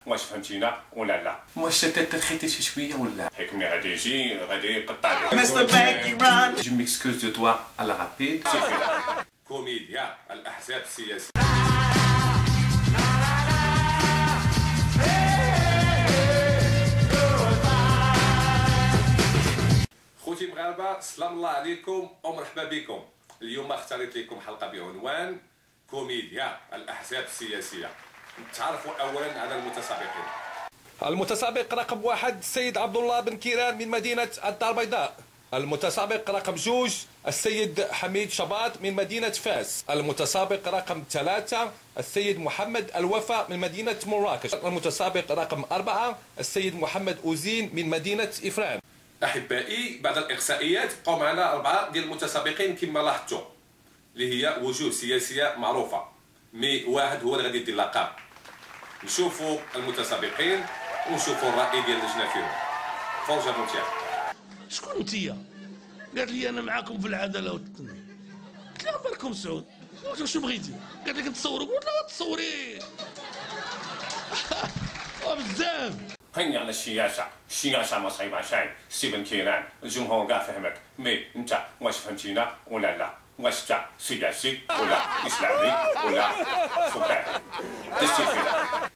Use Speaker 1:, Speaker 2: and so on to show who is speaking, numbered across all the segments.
Speaker 1: واش فهمتينا ولا لا؟
Speaker 2: واش تتخيتي شي شويه ولا؟
Speaker 1: حيت ملي غادي يجي غادي يقطع لك.
Speaker 3: Mr. Banky Run.
Speaker 2: جو ميكسكوز دو توا على رابيد.
Speaker 1: كوميديا الاحزاب السياسيه. خوتي المغاربه السلام الله عليكم ومرحبا بكم. اليوم اختاريت لكم حلقه بعنوان كوميديا الاحزاب السياسيه. تعرفوا اولا على المتسابقين.
Speaker 4: المتسابق رقم 1 السيد عبد الله بن كيران من مدينة الدار البيضاء. المتسابق رقم 2 السيد حميد شباط من مدينة فاس. المتسابق رقم 3 السيد محمد الوفا من مدينة مراكش. المتسابق رقم 4 السيد محمد أوزين من مدينة إفران.
Speaker 1: احبائي بعد الاحصائيات بقاو معنا 4 ديال المتسابقين كما لاحظتوا اللي هي وجوه سياسيه معروفه، مي واحد هو اللي غادي يدير اللقب. نشوفوا المتسابقين ونشوفوا الراي ديال اللجنه فيهم. فرجه ممتعه.
Speaker 5: شكون انتيا؟ قالت لي انا معاكم في العداله والتقنيه. قلت لها باركم سعود. شو بغيتي؟ قالت لك نتصوروا. قلت لها تصوري بزاف.
Speaker 1: هيني على الشياشة ما صعيبة شاي. ستيفن كيران الجمهور كاع فهمك، مي انت واش فهمتينا ولا لا؟ واش انت سياسي ولا اسلامي ولا فكاهي؟ دشتي فينا.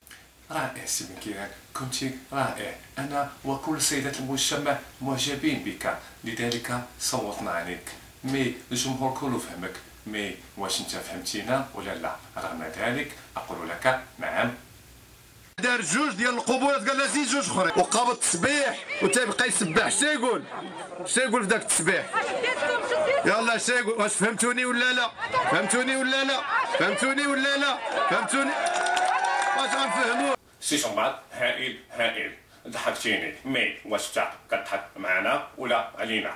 Speaker 2: رائع ستيفن كيران، كنت رائع. أنا وكل سيدات المجتمع معجبين بك، لذلك صوتنا عليك. مي الجمهور كله فهمك، مي واش انت فهمتينا ولا لا؟ رغم ذلك أقول لك نعم.
Speaker 6: دار جوج ديال القبولات، قال لها زيد جوج اخرين وقابض التسبيح وتيبقى يسبح. شتا يقول في ذاك التسبيح؟ يلا شتا يقول؟ واش فهمتوني ولا لا؟ فهمتوني ولا لا؟ فهمتوني ولا لا؟ فهمتوني؟ واش غنفهموا؟
Speaker 1: سي شمباط هائل ضحكتيني، مي واش انت كتضحك معنا ولا علينا؟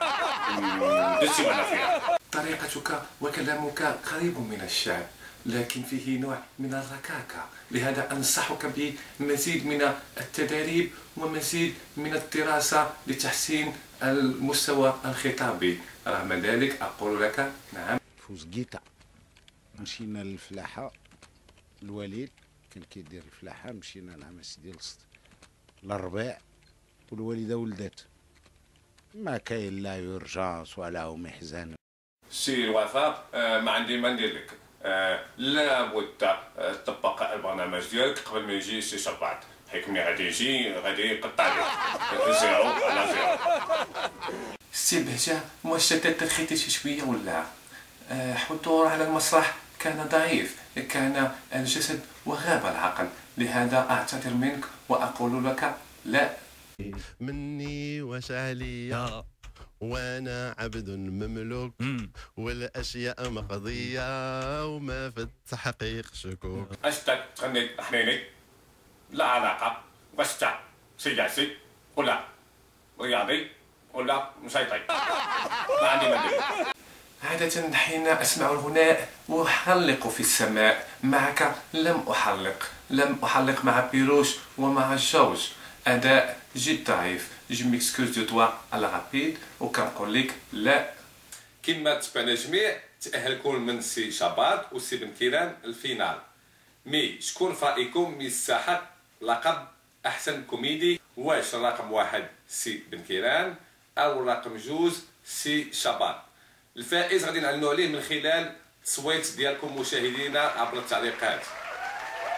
Speaker 1: دزتي معنا فيها.
Speaker 2: طريقتك وكلامك قريب من الشعب، لكن فيه نوع من الركاكة، لهذا أنصحك بمزيد من التدريب ومزيد من الدراسة لتحسين المستوى الخطابي. رغم ذلك أقول لك نعم.
Speaker 7: فوزقيطة مشينا للفلاحة، الوليد كان كيدير الفلاحة، مشينا لعام سيدي للربيع والوالدة ولدات. ما كاين لا يرجاس ولا هم يحزن.
Speaker 1: سي الوفاء ما عندي ما ندير لك. لابد تطبق البرنامج ديالك قبل ما يجي سي شباط، حيت ملي غادي يجي غادي يقطع لك 0 على 0.
Speaker 2: سي بهجة، واش تتخيتي شي شوية ولا؟ حضور على المسرح كان ضعيف، كان الجسد وغاب العقل، لهذا أعتذر منك وأقول لك لا.
Speaker 8: مني وش عليا وانا عبد مملوك، والاشياء مقضيه وما في التحقيق شكوك.
Speaker 1: اش تغني حنيني؟ لا علاقه. واش انت سياسي ولا رياضي ولا مسيطر؟ ما عندي ما ندير.
Speaker 2: عادة حين أسمع الغناء أحلق في السماء، معك لم أحلق مع بيروش ومع جورج. أداء جد ضعيف. جو ميكسكوز دو توا على رابيد وكنقول لك لا.
Speaker 1: كما تبان جميع تأهل كل من سي شباط وسي بن كيران الفينال. مي شكون في رأيكم يستحق لقب أحسن كوميدي؟ واش الرقم 1 سي بن كيران أو الرقم 2 سي شباط؟ الفائز غادي نعلنوا عليه من خلال التصويت ديالكم مشاهدينا عبر التعليقات.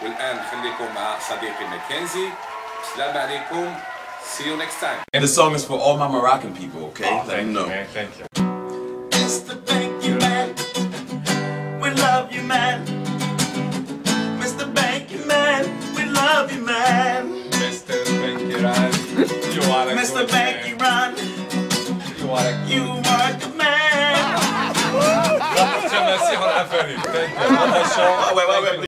Speaker 1: والآن نخليكم مع صديقي ماكنزي. السلام عليكم. See you next time.
Speaker 3: And the song is for all my Moroccan people, okay?
Speaker 1: Oh,
Speaker 3: let them know.
Speaker 1: Man, thank you.
Speaker 3: Mr. Banky Man, we love you, man. Mr. Banky Man, we love you, man.
Speaker 1: Mr. Banky Run, you are a
Speaker 3: Mr.
Speaker 1: good
Speaker 3: Banky
Speaker 1: man.
Speaker 3: Run,
Speaker 1: You are a good
Speaker 3: you are the man.
Speaker 1: man. Thank you.